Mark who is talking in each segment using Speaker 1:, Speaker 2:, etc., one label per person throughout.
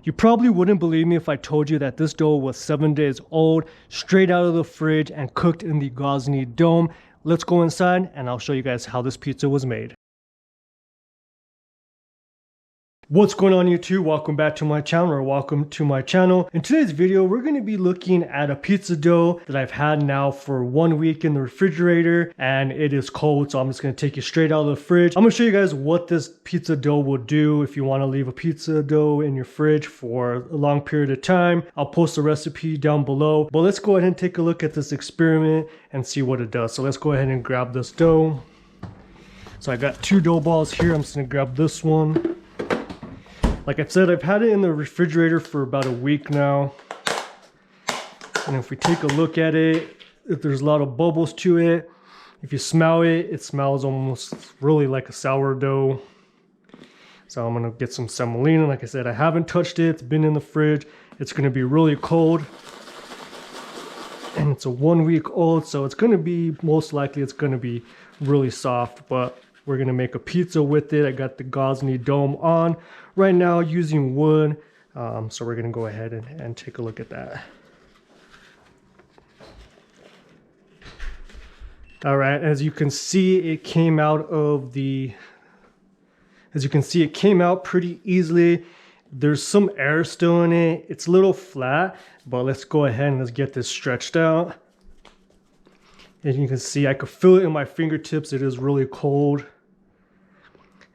Speaker 1: You probably wouldn't believe me if I told you that this dough was 7 days old, straight out of the fridge and cooked in the Gozney dome. Let's go inside and I'll show you guys how this pizza was made. What's going on YouTube? Welcome back to my channel, or welcome to my channel. In today's video, we're going to be looking at a pizza dough that I've had now for 1 week in the refrigerator, and it is cold, so I'm just going to take you straight out of the fridge. I'm going to show you guys what this pizza dough will do if you want to leave a pizza dough in your fridge for a long period of time. I'll post the recipe down below, but let's go ahead and take a look at this experiment and see what it does. So let's go ahead and grab this dough. So I got 2 dough balls here. I'm just going to grab this one. Like I said, I've had it in the refrigerator for about a week now. And if we take a look at it, if there's a lot of bubbles to it, if you smell it, it smells almost really like a sourdough. So I'm gonna get some semolina. Like I said, I haven't touched it. It's been in the fridge. It's gonna be really cold. And it's a 1 week old, so it's gonna be, most likely it's gonna be really soft, but we're gonna make a pizza with it. I got the Gozney dome on right now using wood. So we're gonna go ahead and take a look at that. All right, as you can see, it came out pretty easily. There's some air still in it. It's a little flat, but let's go ahead and let's get this stretched out. As you can see, I could feel it in my fingertips. It is really cold.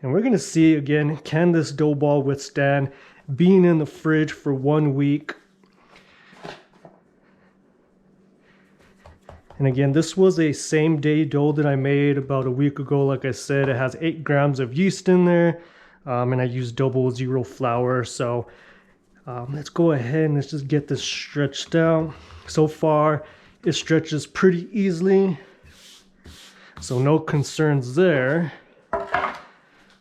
Speaker 1: And we're gonna see again, can this dough ball withstand being in the fridge for 1 week? And again, this was a same day dough that I made about a week ago. Like I said, it has 8 grams of yeast in there. And I used 00 flour. So let's go ahead and let's just get this stretched out. So far, it stretches pretty easily. So no concerns there.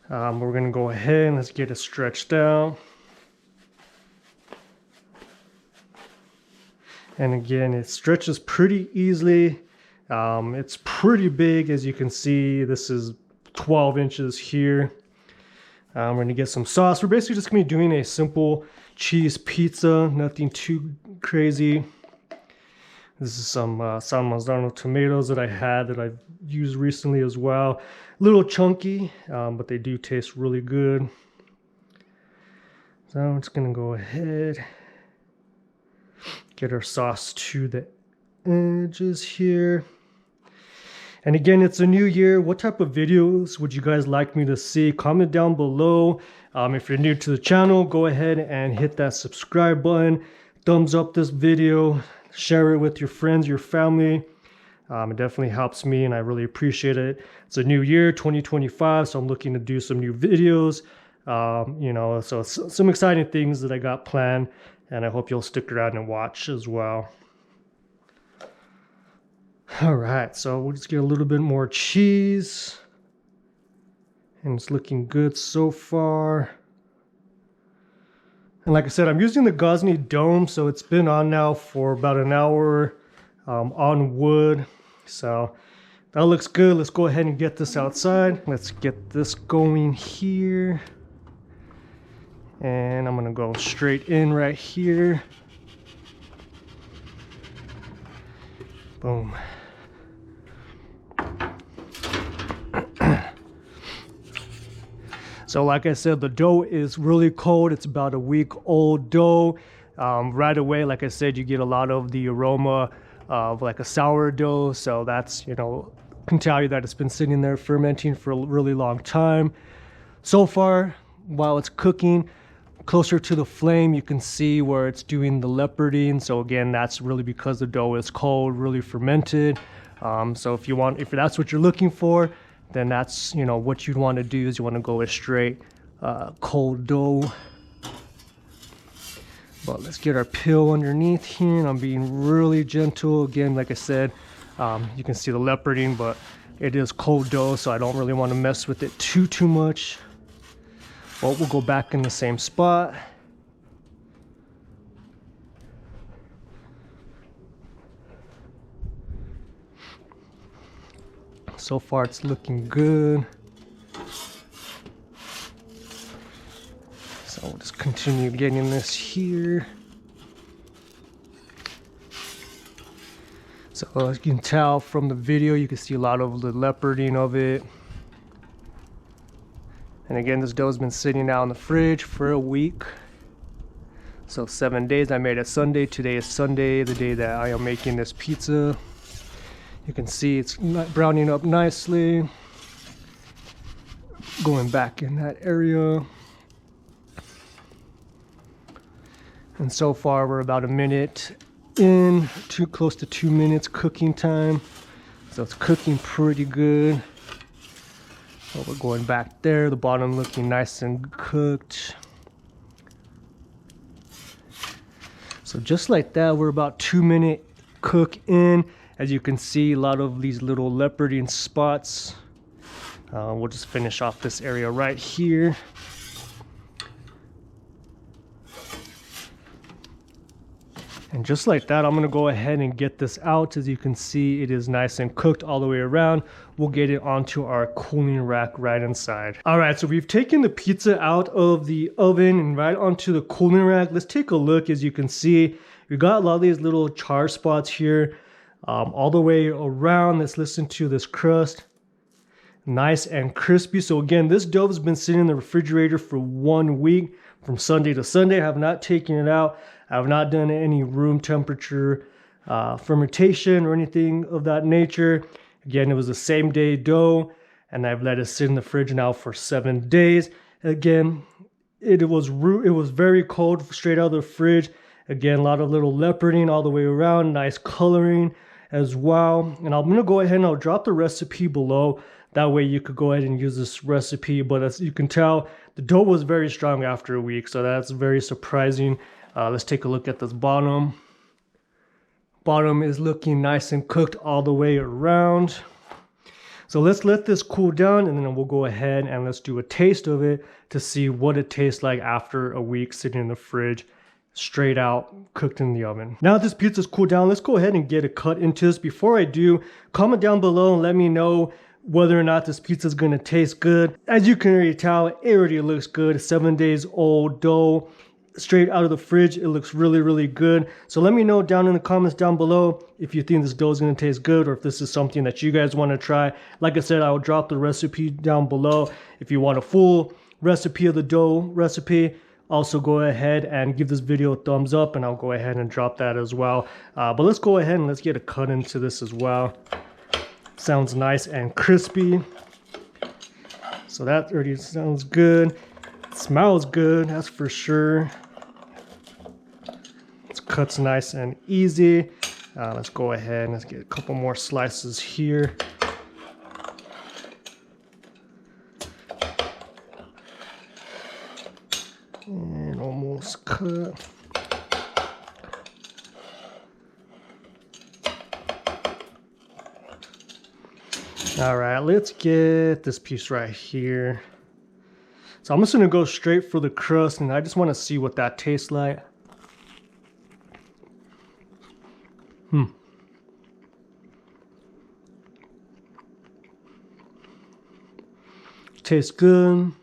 Speaker 1: We're gonna go ahead and let's get it stretched out. And again, it stretches pretty easily. It's pretty big, as you can see. This is 12 inches here. We're gonna get some sauce. We're basically just gonna be doing a simple cheese pizza, nothing too crazy. This is some San Marzano tomatoes that I had that I've used recently as well. A little chunky, but they do taste really good. So I'm just gonna go ahead, get our sauce to the edges here. And again, it's a new year. What type of videos would you guys like me to see? Comment down below. If you're new to the channel, go ahead and hit that subscribe button. Thumbs up this video. Share it with your friends, your family. It definitely helps me and I really appreciate it. It's a new year, 2025, so I'm looking to do some new videos. You know, so some exciting things that I got planned, and I hope you'll stick around and watch as well. All right, so we'll just get a little bit more cheese. And it's looking good so far. And like I said, I'm using the Gozney dome, so it's been on now for about an hour on wood. So that looks good. Let's go ahead and get this outside. Let's get this going here. And I'm gonna go straight in right here. Boom. So like I said, the dough is really cold. It's about a week old dough. Right away, like I said, you get a lot of the aroma of like a sourdough. So that's, you know, can tell you that it's been sitting there fermenting for a really long time. So far, while it's cooking, closer to the flame, you can see where it's doing the leoparding. So again, that's really because the dough is cold, really fermented. So if that's what you're looking for, then that's, you know, what you'd want to do is you want to go with straight cold dough. But let's get our peel underneath here, and I'm being really gentle. Again, like I said, you can see the leoparding, but it is cold dough, so I don't really want to mess with it too much. But we'll go back in the same spot. So far it's looking good. So we'll just continue getting this here. So as you can tell from the video, you can see a lot of the leoparding of it. And again, this dough has been sitting out in the fridge for a week. So 7 days. I made it Sunday. Today is Sunday, the day that I am making this pizza. You can see it's browning up nicely. Going back in that area. And so far we're about a minute in, close to 2 minutes cooking time. So it's cooking pretty good. So we're going back there, the bottom looking nice and cooked. So just like that, we're about 2 minute cook in. As you can see, a lot of these little leoparding spots. We'll just finish off this area right here. And just like that, I'm gonna go ahead and get this out. As you can see, it is nice and cooked all the way around. We'll get it onto our cooling rack right inside. All right, so we've taken the pizza out of the oven and right onto the cooling rack. Let's take a look. As you can see, we got a lot of these little char spots here all the way around. Let's listen to this crust. Nice and crispy. So again, this dough has been sitting in the refrigerator for 1 week, from Sunday to Sunday. I have not taken it out. I have not done any room temperature fermentation or anything of that nature. Again, it was the same day dough, and I've let it sit in the fridge now for 7 days. Again, it was very cold straight out of the fridge. Again, a lot of little leoparding all the way around, nice coloring as well. And I'm gonna go ahead and I'll drop the recipe below. That way you could go ahead and use this recipe. But as you can tell, the dough was very strong after a week, so that's very surprising. Let's take a look at this bottom. Bottom is looking nice and cooked all the way around. So let's let this cool down, and then we'll go ahead and let's do a taste of it to see what it tastes like after a week sitting in the fridge, straight out cooked in the oven. Now that this pizza's cooled down, let's go ahead and get a cut into this. Before I do, comment down below and let me know whether or not this pizza is gonna taste good. As you can already tell, it already looks good. 7 days old dough, straight out of the fridge. It looks really, really good. So let me know down in the comments down below if you think this dough is gonna taste good, or if this is something that you guys wanna try. Like I said, I will drop the recipe down below. If you want a full recipe of the dough recipe, also go ahead and give this video a thumbs up, and I'll go ahead and drop that as well. But let's go ahead and let's get a cut into this as well. Sounds nice and crispy. So that already sounds good. It smells good, that's for sure. It cuts nice and easy. Let's go ahead and let's get a couple more slices here. And almost cut. All right, let's get this piece right here. So I'm just gonna go straight for the crust, and I just wanna see what that tastes like. Tastes good.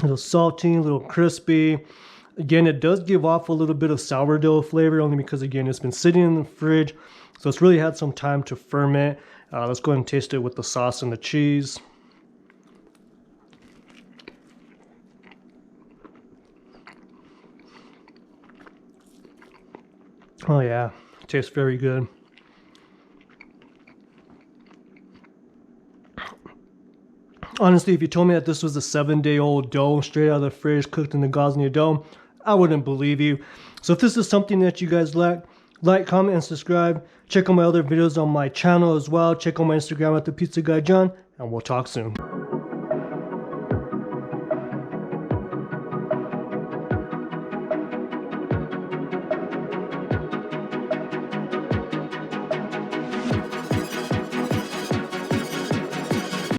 Speaker 1: A little salty, a little crispy. Again, it does give off a little bit of sourdough flavor, only because, again, it's been sitting in the fridge. So it's really had some time to ferment. Let's go ahead and taste it with the sauce and the cheese. Oh yeah, tastes very good. Honestly, if you told me that this was a 7-day-old dough straight out of the fridge cooked in the Gozney dough, I wouldn't believe you. So if this is something that you guys like, comment, and subscribe. Check out my other videos on my channel as well. Check out my Instagram at The Pizza Guy John, and we'll talk soon.